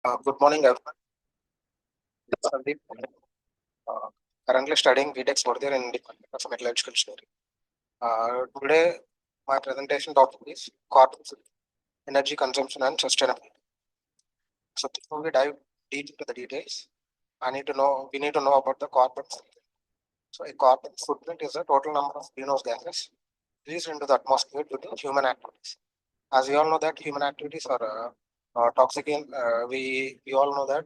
Good morning, everyone. This is Sandeep. Uh, Currently studying BTech fourth year in Department of Metallurgical Engineering. Today, my presentation topic is carbon footprint, energy consumption, and sustainability. So, before we dive deep into the details, we need to know about the carbon footprint. So, a carbon footprint is the total number of greenhouse gases released into the atmosphere due to human activities. As we all know that human activities are toxic. We all know that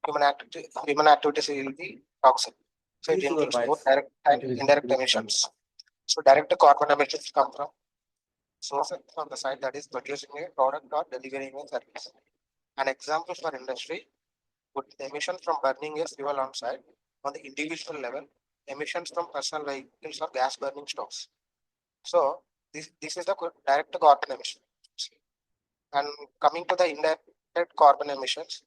human activities will be toxic. So it includes both direct and indirect emissions. So direct carbon emissions come from sources from the site that is producing a product or delivering a service. An example for industry would be the emissions from burning a fuel on site on the individual level, emissions from personal vehicles or gas burning stoves. So this is the direct carbon emission. And coming to the indirect carbon emissions,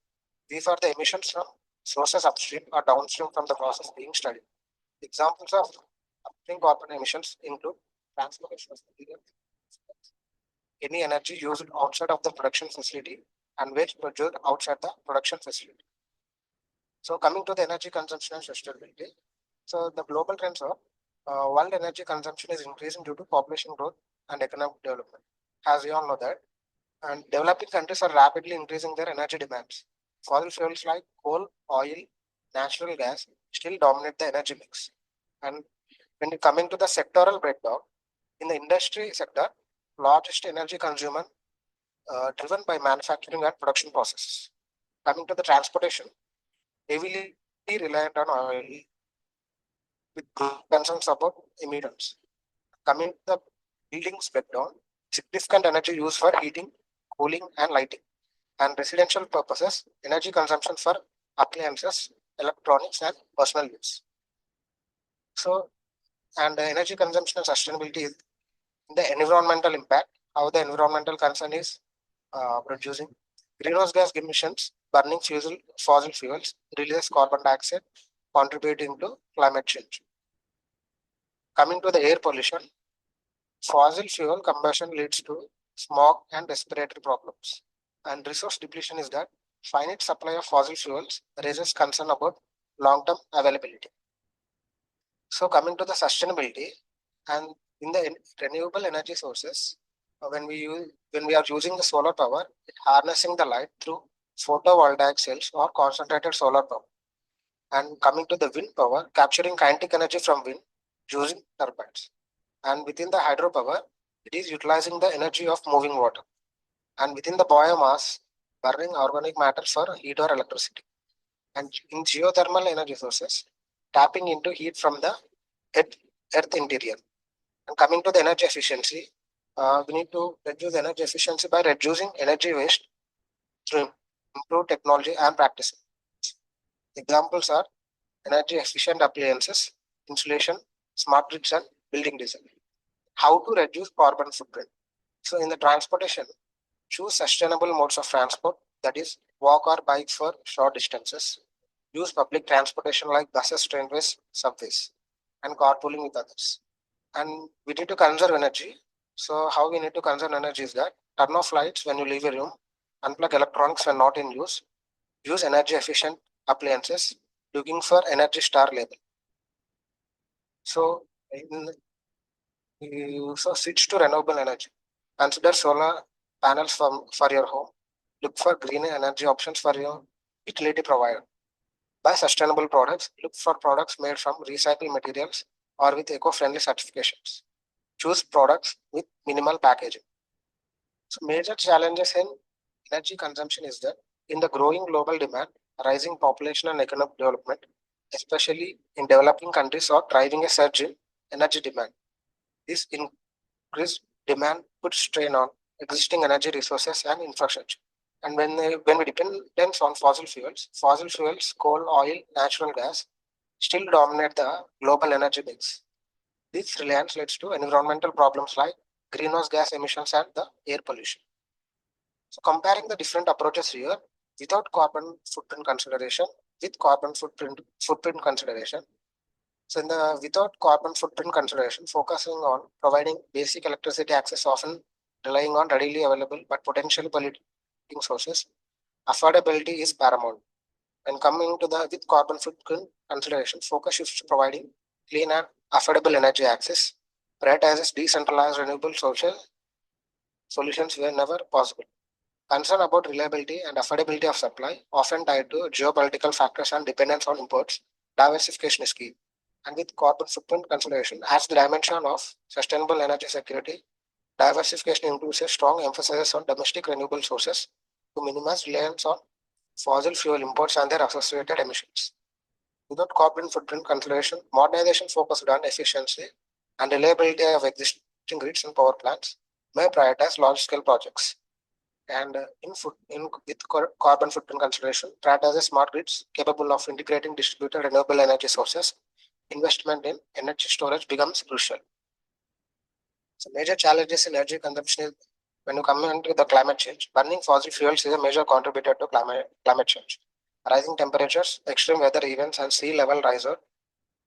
these are the emissions from sources upstream or downstream from the process being studied. Examples of upstream carbon emissions include transportation of material, any energy used outside of the production facility, and waste produced outside the production facility. So, coming to the energy consumption and sustainability, so the global trends are world energy consumption is increasing due to population growth and economic development. As we all know that, and developing countries are rapidly increasing their energy demands. Fossil fuels like coal, oil, natural gas still dominate the energy mix. And when coming to the sectoral breakdown, in the industry sector, largest energy consumer driven by manufacturing and production processes. Coming to the transportation, heavily reliant on oil with concerns about emissions. Coming to the buildings breakdown, significant energy used for heating, cooling, and lighting. And residential purposes, energy consumption for appliances, electronics, and personal use. So, and energy consumption and sustainability is the environmental impact, how the environmental concern is producing greenhouse gas emissions, burning fossil fuels, releases carbon dioxide, contributing to climate change. Coming to the air pollution, fossil fuel combustion leads to smog and respiratory problems. And resource depletion is that finite supply of fossil fuels raises concern about long-term availability. So coming to the sustainability and in the renewable energy sources, when we are using the solar power, it harnessing the light through photovoltaic cells or concentrated solar power. And coming to the wind power, capturing kinetic energy from wind using turbines. And within the hydropower, it is utilizing the energy of moving water. And within the biomass, burning organic matter for heat or electricity. And in geothermal energy sources, tapping into heat from the earth interior. And coming to the energy efficiency, we need to reduce energy efficiency by reducing energy waste through improved technology and practices. Examples are energy efficient appliances, insulation, smart grids, and building design. How to reduce carbon footprint? So, in the transportation, choose sustainable modes of transport, that is, walk or bike for short distances. Use public transportation like buses, trainways, subways, and carpooling with others. And we need to conserve energy. So, how we need to conserve energy is that turn off lights when you leave a room, unplug electronics when not in use energy efficient appliances, looking for Energy Star label. So, so switch to renewable energy. Consider solar panels for your home. Look for green energy options for your utility provider. Buy sustainable products. Look for products made from recycled materials or with eco-friendly certifications. Choose products with minimal packaging. So major challenges in energy consumption is that in the growing global demand, rising population and economic development, especially in developing countries, are driving a surge in energy demand. This increased demand puts strain on existing energy resources and infrastructure. And when we depend on fossil fuels, coal, oil, natural gas, still dominate the global energy mix. This reliance leads to environmental problems like greenhouse gas emissions and the air pollution. So comparing the different approaches here, without carbon footprint consideration, with carbon footprint consideration. So in the without carbon footprint consideration, focusing on providing basic electricity access, often relying on readily available but potentially polluting sources, affordability is paramount. When coming to the with carbon footprint consideration, focus shifts to providing clean and affordable energy access, prioritizes decentralized renewable social solutions whenever possible. Concern about reliability and affordability of supply, often tied to geopolitical factors and dependence on imports, diversification is key. And with carbon footprint consideration, as the dimension of sustainable energy security, diversification includes a strong emphasis on domestic renewable sources to minimize reliance on fossil fuel imports and their associated emissions. Without carbon footprint consideration, modernization focused on efficiency and reliability of existing grids and power plants may prioritize large-scale projects. And with carbon footprint consideration, prioritizes smart grids capable of integrating distributed renewable energy sources. Investment in energy storage becomes crucial. So major challenges in energy consumption is when you come into the climate change. Burning fossil fuels is a major contributor to climate change. Rising temperatures, extreme weather events, and sea level rise are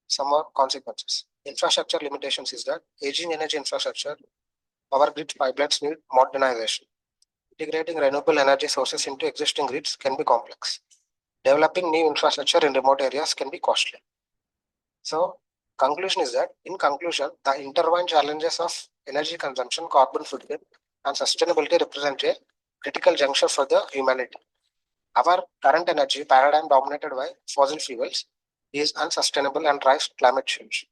some more consequences. Infrastructure limitations is that aging energy infrastructure, power grid pipelines need modernization. Integrating renewable energy sources into existing grids can be complex. Developing new infrastructure in remote areas can be costly. So, conclusion is that, in conclusion, the intertwined challenges of energy consumption, carbon footprint, and sustainability represent a critical juncture for the humanity. Our current energy paradigm, dominated by fossil fuels, is unsustainable and drives climate change,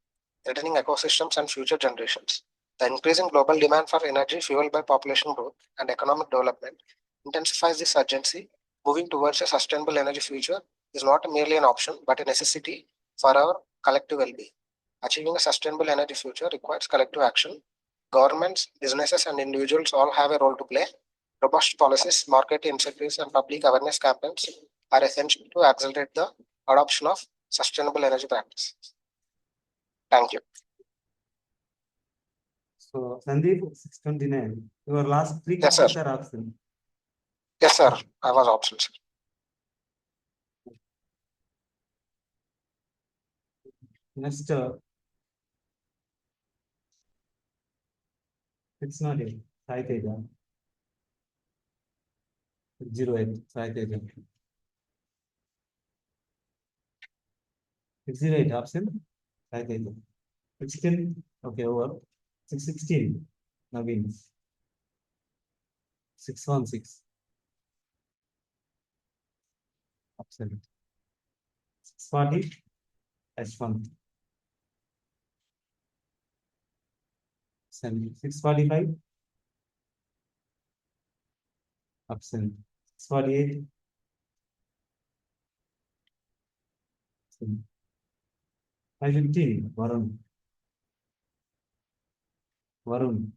threatening ecosystems and future generations. The increasing global demand for energy, fueled by population growth and economic development, intensifies this urgency. Moving towards a sustainable energy future is not merely an option, but a necessity for our collective well being. Achieving a sustainable energy future requires collective action. Governments, businesses, and individuals all have a role to play. Robust policies, market incentives, and public awareness campaigns are essential to accelerate the adoption of sustainable energy practices. Thank you. So, Sandeep, 629. Your last three Yes, sir. questions are option. Yes, sir. I was options. Next, it's not it. Sai Teja. 08. Sai Teja. 608 option. Sai Teja. 16. Okay, over. 616. Naveen. 616. Option. 640. H1. 645. Option. 648. 515. Varun. Varun.